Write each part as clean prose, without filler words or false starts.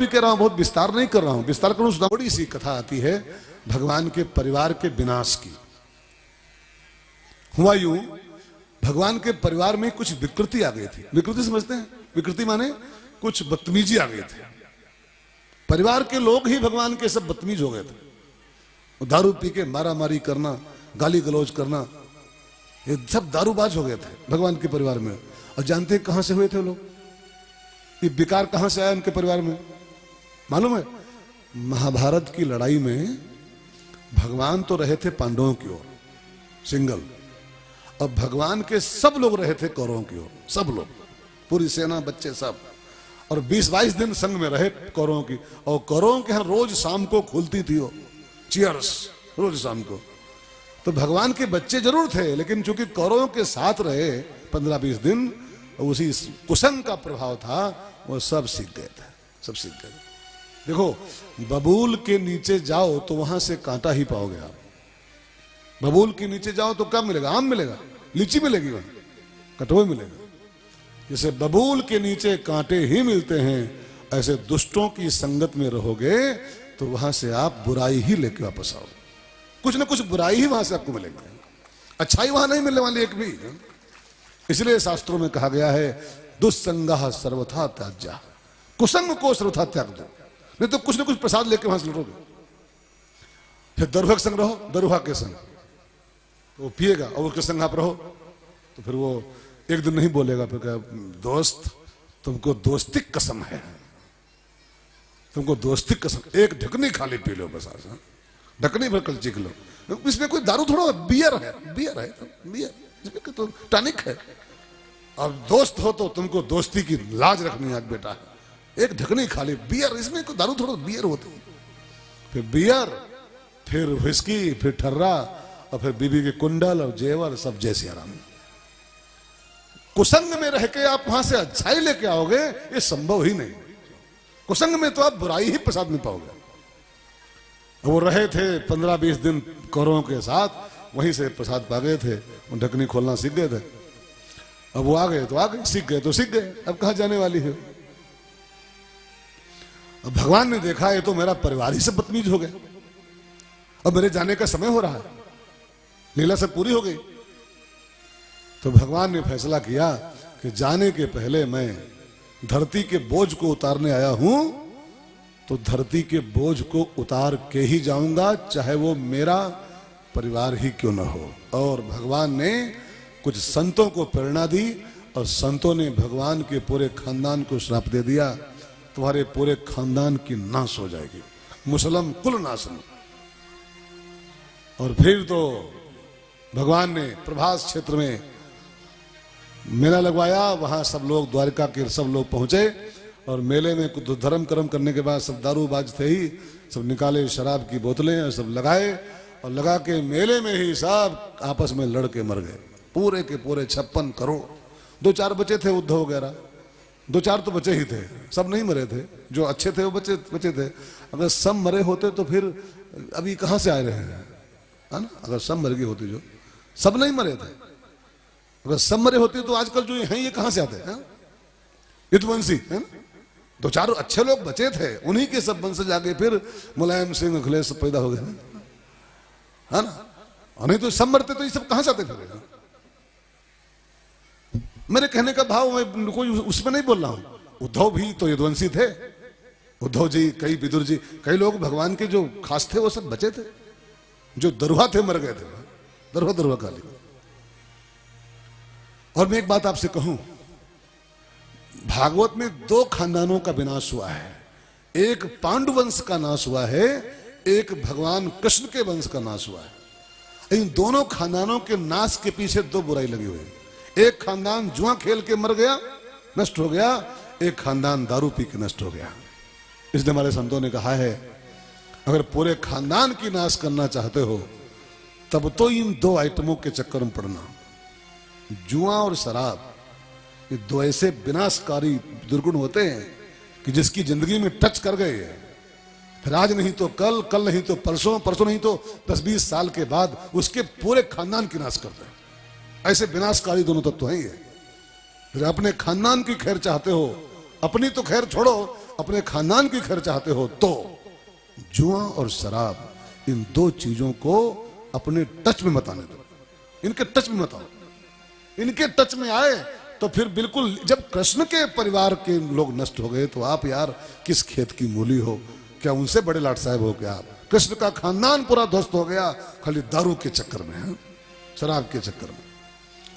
भी कह रहा हूं, बहुत विस्तार नहीं कर रहा हूं, विस्तार करूं तो बड़ी सी कथा आती है भगवान के परिवार के विनाश की। हुआ यूं, भगवान के परिवार में कुछ विकृति आ गई थी। विकृति समझते हैं? विकृति माने कुछ बदतमीजी आ गई थी। परिवार के लोग ही भगवान के सब बदतमीज हो गए थे। दारू पी के मारा मारी करना, गाली गलौज करना, ये सब दारूबाज हो गए थे भगवान के परिवार में। और जानते हैं कहां से हुए थे लोग? ये विकार कहां से आया उनके परिवार में मालूम है? महाभारत की लड़ाई में भगवान तो रहे थे पांडवों की ओर सिंगल, और भगवान के सब लोग रहे थे कौरवों की ओर, सब लोग, पूरी सेना, बच्चे सब। और 20-22 दिन संग में रहे कौरवों की। और कौरवों के यहां रोज शाम को खुलती थी वो चीयर्स, रोज शाम को। तो भगवान के बच्चे जरूर थे, लेकिन चूंकि कौरवों के साथ रहे 15-20 दिन, उसी कुसंग का प्रभाव था, वो सब सीख गए थे, सब सीख गए। देखो, बबूल के नीचे जाओ तो वहां से कांटा ही पाओगे आप। बबूल के नीचे जाओ तो क्या मिलेगा? आम मिलेगा, लीची मिलेगी, वहां कटोई मिलेगा। जैसे बबूल के नीचे कांटे ही मिलते हैं, ऐसे दुष्टों की संगत में रहोगे तो वहां से आप बुराई ही लेके वापस आओगे। कुछ ना कुछ बुराई ही वहां से आपको मिलेगी, अच्छाई वहां नहीं मिलने वाली एक भी। इसलिए शास्त्रों में कहा गया है, दुस्संगः सर्वथा त्याज्यः, कुसंग को सर्वथा त्याग दो, नहीं तो कुछ ना कुछ प्रसाद लेके वहां से लौटोगे। फिर दरुहा के संग रहो, दरुहा के संग तो वो पिएगा, और उसके संग आप रहो तो फिर वो एक दिन नहीं बोलेगा, फिर कहा दोस्त तुमको दोस्ती कसम है, तुमको दोस्ती कसम, एक ढकनी खाली पी लो बस, आज ढकनी भर कल चीख लो। इसमें कोई दारू थोड़ा, बियर है, बियर है, बियर, इसमें तो टॉनिक है। अब दोस्त हो तो तुमको दोस्ती की लाज रखनी है बेटा, एक ढकनी खाली बियर, इसमें कोई दारू थोड़ा, बियर होती। फिर बियर, फिर व्हिस्की, फिर ठर्रा, और फिर बीबी के कुंडल और जेवर, सब जैसे आराम। कुसंग में रह के आप वहां से अच्छाई लेके आओगे, ये संभव ही नहीं। कुसंग में तो आप बुराई ही प्रसाद में पाओगे। वो रहे थे 15-20 दिन कौरवों के साथ, वहीं से प्रसाद पा गए थे, वो ढकनी खोलना सीख गए थे। अब वो आ गए तो आ गए, सीख गए तो सीख गए, अब कहां जाने वाली है। अब भगवान ने देखा ये तो मेरा परिवार ही सब बदतमीज हो गया, अब मेरे जाने का समय हो रहा है, लीला सब पूरी हो गई। तो भगवान ने फैसला किया कि जाने के पहले मैं धरती के बोझ को उतारने आया हूं, तो धरती के बोझ को उतार के ही जाऊंगा, चाहे वो मेरा परिवार ही क्यों ना हो। और भगवान ने कुछ संतों को प्रेरणा दी, और संतों ने भगवान के पूरे खानदान को श्राप दे दिया, तुम्हारे पूरे खानदान की नाश हो जाएगी, मुसलम कुल नाशम। और फिर तो भगवान ने प्रभास क्षेत्र में मेला लगवाया, वहां सब लोग, द्वारिका के सब लोग पहुंचे, और मेले में कुछ धर्म कर्म करने के बाद सब दारूबाज थे ही, सब निकाले शराब की बोतलें और सब लगाए, और लगा के मेले में ही सब आपस में लड़के मर गए, पूरे के पूरे 56 करोड़। 2-4 बचे थे उद्धव वगैरह, 2-4 तो बचे ही थे, सब नहीं मरे थे, जो अच्छे थे वो बचे थे। अगर सब मरे होते तो फिर अभी कहां से आए रहे हैं, है ना? अगर सब मर गई होती, जो सब नहीं मरे थे, अगर सब मरे होते तो आजकल जो हैं ये कहां से आते हैं? यदुवंशी है ना, 2-4 अच्छे लोग बचे थे, उन्हीं के सब वंश जाके फिर मुलायम सिंह, अखिलेश सब पैदा हो गए, है ना? और नहीं तो सब मरते तो ये सब कहां से आते फिर? मेरे कहने का भाव, मैं कोई उसमें नहीं बोल रहा हूं, उद्धव भी तो यदुवंशी थे, उद्धव जी, कई विदुर जी, कई लोग भगवान के जो खास थे वो सब बचे थे, जो दरुहा थे मर गए थे, दरुहा काली। और मैं एक बात आपसे कहूं, भागवत में 2 खानदानों का विनाश हुआ है, एक पांडु वंश का नाश हुआ है, एक भगवान कृष्ण के वंश का नाश हुआ है। इन दोनों खानदानों के नाश के पीछे 2 बुराई लगी हुई है। एक खानदान जुआ खेल के मर गया, नष्ट हो गया, एक खानदान दारू पी के नष्ट हो गया। इसलिए हमारे संतों ने कहा है, अगर पूरे खानदान की नाश करना चाहते हो तब तो इन 2 आइटमों के चक्कर में पड़ना, जुआ और शराब। ये 2 ऐसे विनाशकारी दुर्गुण होते हैं कि जिसकी जिंदगी में टच कर गए, फिर आज नहीं तो कल, कल नहीं तो परसों, परसों नहीं तो 10-20 साल के बाद उसके पूरे खानदान की नाश करते हैं। ऐसे विनाशकारी दोनों तत्व हैं ये। फिर अपने खानदान की खैर चाहते हो, अपनी तो खैर छोड़ो, अपने खानदान की खैर चाहते हो तो जुआ और शराब, इन दो चीजों को अपने टच में मत आने दो, इनके टच में मत आओ। इनके टच में आए तो फिर बिल्कुल, जब कृष्ण के परिवार के लोग नष्ट हो गए तो आप यार किस खेत की मूली हो, क्या उनसे बड़े लाट साहब हो क्या आप? कृष्ण का खानदान पूरा ध्वस्त हो गया खाली दारू के चक्कर में, है? शराब के चक्कर में।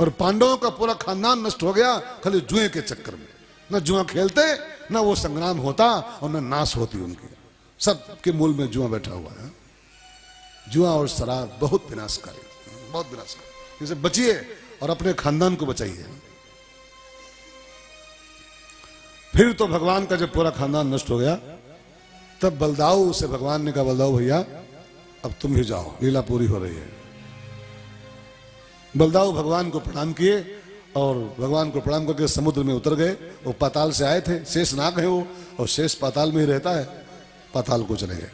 और पांडवों का पूरा खानदान नष्ट हो गया खाली जुए के चक्कर में। न जुआ खेलते, न वो संग्राम होता और न नाश होती उनकी। सबके मूल में जुआ बैठा हुआ है। जुआ और शराब बहुत विनाशकारी, बहुत विनाशकारी। इसे बचिए और अपने खानदान को बचाइए। फिर तो भगवान का जब पूरा खानदान नष्ट हो गया तब बलदाऊ से भगवान ने कहा, बलदाऊ भैया अब तुम भी जाओ, लीला पूरी हो रही है। बलदाऊ भगवान को प्रणाम किए और भगवान को प्रणाम करके समुद्र में उतर गए। वो पाताल से आए थे, शेष नाग है वो, और शेष पाताल में ही रहता है, पाताल को चले गए।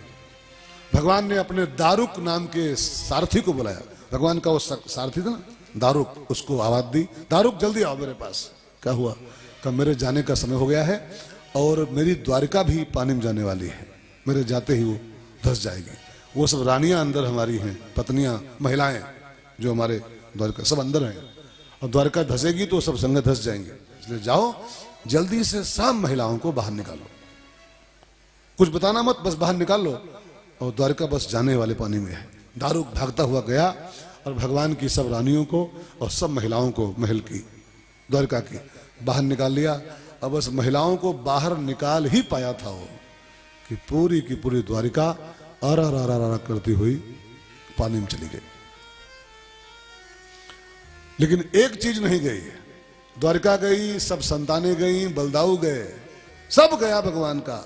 भगवान ने अपने दारुक नाम के सारथी को बुलाया। भगवान का वो सारथी था ना दारुक, उसको आवाज दी, दारुक जल्दी आओ मेरे पास। क्या हुआ? कहा मेरे जाने का समय हो गया है और मेरी द्वारिका भी पानी में जाने वाली है, मेरे जाते ही वो धंस जाएगी। वो सब रानियां अंदर हमारी हैं, पत्नियां, महिलाएं जो हमारे द्वारिका सब अंदर हैं, और द्वारिका धसेगी तो सब संग धस जाएंगे। इसलिए जाओ जल्दी से सब महिलाओं को बाहर निकालो, कुछ बताना मत, बस बाहर निकाल लो। और द्वारिका बस जाने वाले पानी में है। दारुक भागता हुआ गया और भगवान की सब रानियों को और सब महिलाओं को महल की, द्वारिका की, बाहर निकाल लिया। अब बस महिलाओं को बाहर निकाल ही पाया था वो कि पूरी की पूरी द्वारिका अरा करती हुई पानी में चली गई। लेकिन एक चीज नहीं गई, द्वारिका गई, सब संतानें गई, बलदाऊ गए, सब गया भगवान का,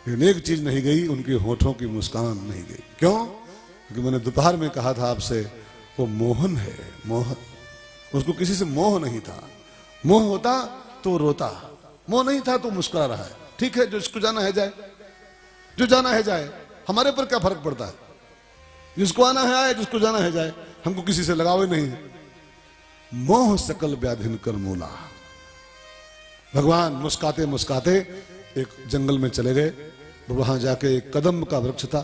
लेकिन एक चीज नहीं गई, उनके होठों की मुस्कान नहीं गई। क्यों? क्योंकि मैंने दोपहर में कहा था आपसे, वो मोहन है, मोहन। उसको किसी से मोह नहीं था। मोह होता तो रोता, मोह नहीं था तो मुस्कुरा रहा है। ठीक है, जो जिसको जाना है जाए, जो जाना है जाए, हमारे पर क्या फर्क पड़ता है? जिसको आना है आए, जिसको जाना है जाए, हमको किसी से लगाव ही नहीं है। मोह सकल व्याधिन कर मूला। भगवान मुस्काते मुस्काते एक जंगल में चले गए। वहां जाके एक कदम का वृक्ष था,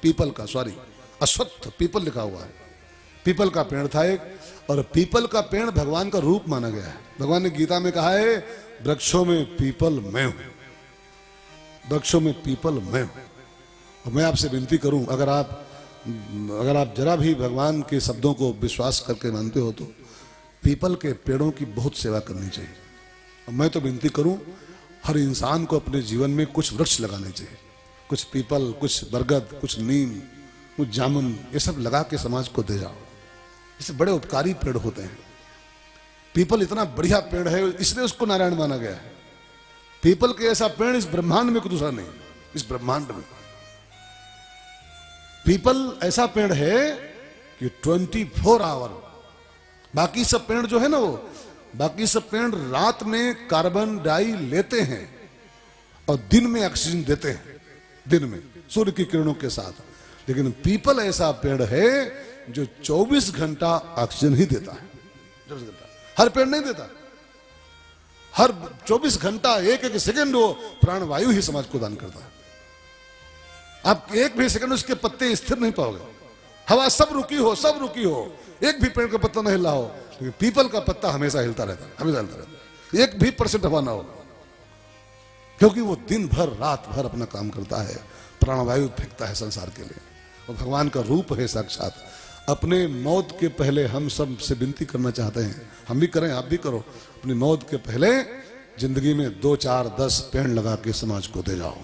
पीपल का, सॉरी अश्वत्थ, पीपल लिखा हुआ है, पीपल का पेड़ था एक, और पीपल का पेड़ भगवान का रूप माना गया है। भगवान ने गीता में कहा है, वृक्षों में पीपल मैं हूं, वृक्षों में पीपल मैं हूं। और मैं आपसे विनती करूं, अगर आप जरा भी भगवान के शब्दों को विश्वास करके मानते हो तो पीपल के पेड़ों की बहुत सेवा करनी चाहिए। और मैं तो विनती करूं, हर इंसान को अपने जीवन में कुछ वृक्ष लगाने चाहिए, कुछ पीपल, कुछ बरगद, कुछ नीम, कुछ जामुन, ये सब लगा के समाज को दे जाओ। इससे बड़े उपकारी पेड़ होते हैं। पीपल इतना बढ़िया पेड़ है, इसलिए उसको नारायण माना गया है। पीपल के ऐसा पेड़ इस ब्रह्मांड में कोई दूसरा नहीं, इस ब्रह्मांड में। पीपल ऐसा पेड़ है कि 24 आवर, बाकी सब पेड़ जो है ना, वो बाकी सब पेड़ रात में कार्बन डाई लेते हैं और दिन में ऑक्सीजन देते हैं, दिन में सूर्य की किरणों के साथ। लेकिन पीपल ऐसा पेड़ है जो 24 घंटा ऑक्सीजन ही देता है। 24 घंटा, हर पेड़ नहीं देता। हर 24 घंटा, एक एक सेकंड वो प्राणवायु ही समाज को दान करता है। आप एक भी सेकंड उसके पत्ते स्थिर नहीं पाओगे। हवा सब रुकी हो, सब रुकी हो, एक भी पेड़ का पत्ता नहीं हिला हो, लेकिन पीपल का पत्ता हमेशा हिलता रहता है, हमेशा हिलता रहता है, 1% हवा ना हो। क्योंकि वो दिन भर रात भर अपना काम करता है, प्राणवायु फेंकता है संसार के लिए। और भगवान का रूप है साक्षात। अपने मौत के पहले हम सब से विनती करना चाहते हैं, हम भी करें, आप भी करो, अपनी मौत के पहले जिंदगी में 2, 4, 10 पेड़ लगा के समाज को दे जाओ।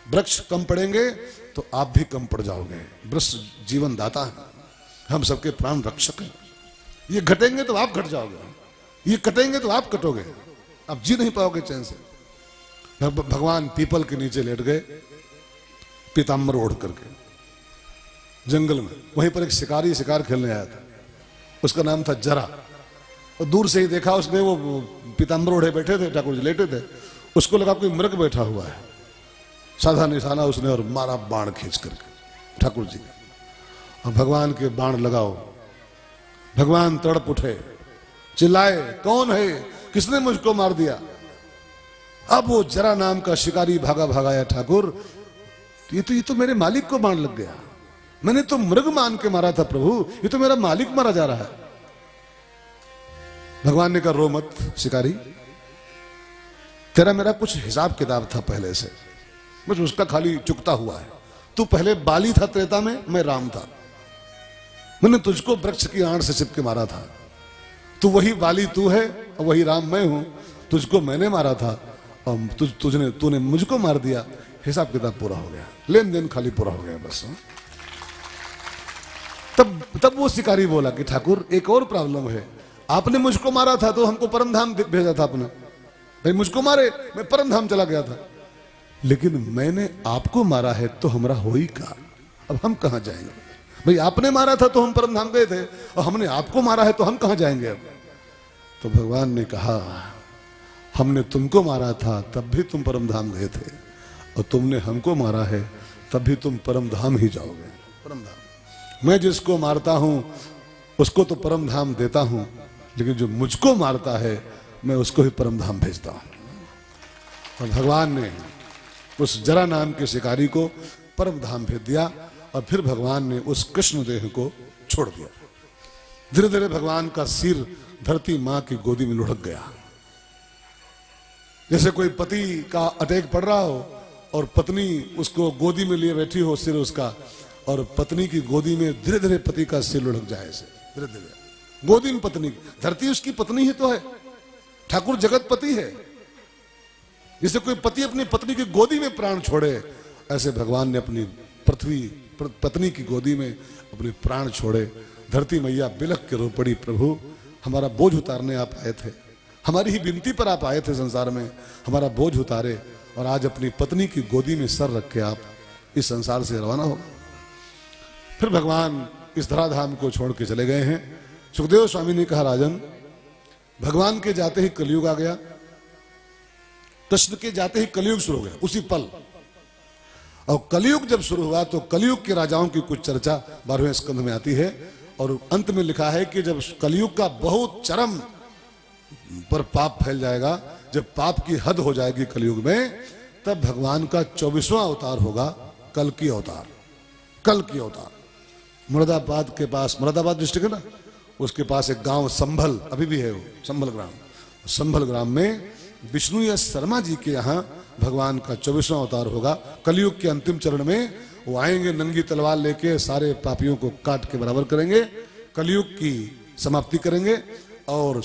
वृक्ष कम पड़ेंगे तो आप भी कम पड़ जाओगे। वृक्ष जीवन दाता है, हम सबके प्राण रक्षक हैं। ये घटेंगे तो आप घट जाओगे, ये कटेंगे तो आप कटोगे, आप जी नहीं पाओगे चैन से। भगवान पीपल के नीचे लेट गए, पीताम्बर ओढ़ करके जंगल में। वहीं पर एक शिकारी शिकार खेलने आया था, उसका नाम था जरा। और दूर से ही देखा उसने, वो पीताम्बर ओढ़े बैठे थे, ठाकुर जी लेटे थे, उसको लगा कोई मृग बैठा हुआ है। साधा निशाना उसने और मारा बाण खींच करके ठाकुर जी। और भगवान के बाण लगाओ, भगवान तड़प उठे, चिल्लाए, कौन है, किसने मुझको मार दिया? अब वो जरा नाम का शिकारी भागा भागाया ठाकुर, ये तो मेरे मालिक को मार लग गया, मैंने तो मृग मान के मारा था प्रभु, ये तो मेरा मालिक मारा जा रहा है। भगवान ने कहा रो मत शिकारी, तेरा मेरा कुछ हिसाब किताब था पहले से, बस उसका खाली चुकता हुआ है। तू पहले बाली था त्रेता में, मैं राम था, मैंने तुझको वृक्ष की आड़ से चिपके मारा था, तू वही बाली तू है और वही राम मैं हूं, तुझको मैंने मारा था और तूने मुझको मार दिया, हिसाब किताब पूरा हो गया, लेन देन खाली पूरा हो गया बस। तब वो शिकारी बोला कि ठाकुर एक और प्रॉब्लम है, आपने मुझको मारा था तो हमको परमधाम भेजा था आपने, भाई मुझको मारे मैं परमधाम चला गया था, लेकिन मैंने आपको मारा है तो हमारा हो ही का, अब हम कहां जाएंगे? भाई आपने मारा था तो हम परमधाम गए थे और हमने आपको मारा है तो हम कहां जाएंगे अब? तो भगवान ने कहा हमने तुमको मारा था तब भी तुम परमधाम गए थे और तुमने हमको मारा है तब भी तुम परमधाम ही जाओगे। परमधाम मैं जिसको मारता हूं उसको तो परमधाम देता हूं, लेकिन जो मुझको मारता है मैं उसको ही परमधाम भेजता हूं। और भगवान ने उस जरा नाम के शिकारी को परमधाम भेज दिया और फिर भगवान ने उस कृष्ण देह को छोड़ दिया। धीरे धीरे भगवान का सिर धरती मां की गोदी में लुढ़क गया, जैसे कोई पति का अटैक पड़ रहा हो और पत्नी उसको गोदी में लिए बैठी हो, सिर उसका, और पत्नी की गोदी में धीरे धीरे पति का सिर लुढ़क जाए, ऐसे धीरे धीरे गोदी में पत्नी, धरती उसकी पत्नी ही तो है, ठाकुर जगत पति है। जैसे कोई पति अपनी पत्नी की गोदी में प्राण छोड़े, ऐसे भगवान ने अपनी पत्नी की गोदी में अपने प्राण छोड़े। धरती मैया बिलख के रो पड़ी, प्रभु हमारा बोझ उतारने आप आए थे, हमारी ही विनती पर आप आए थे संसार में, हमारा बोझ उतारे और आज अपनी पत्नी की गोदी में सर रख के आप इस संसार से रवाना हो। फिर भगवान इस धराधाम को छोड़ के चले गए हैं। सुखदेव स्वामी ने कहा राजन, भगवान के जाते ही कलयुग आ गया, कृष्ण के जाते ही कलयुग शुरू हो गया उसी पल। और कलयुग जब शुरू हुआ तो कलयुग के राजाओं की कुछ चर्चा 12वें स्कंध में आती है और अंत में लिखा है कि जब कलयुग का बहुत चरम पर पाप फैल जाएगा, जब पाप की हद हो जाएगी कलयुग में, तब भगवान का 24वां अवतार होगा, कल की अवतार। कल की अवतार मुरादाबाद के पास, मुरादाबाद डिस्ट्रिक्ट है ना, उसके पास एक गांव संभल, अभी भी है वो संभल ग्राम, संभल ग्राम में विष्णु या शर्मा जी के यहाँ भगवान का 24वां अवतार होगा। कलयुग के अंतिम चरण में वो आएंगे, नंगी तलवार लेके सारे पापियों को काट के बराबर करेंगे, कलयुग की समाप्ति करेंगे और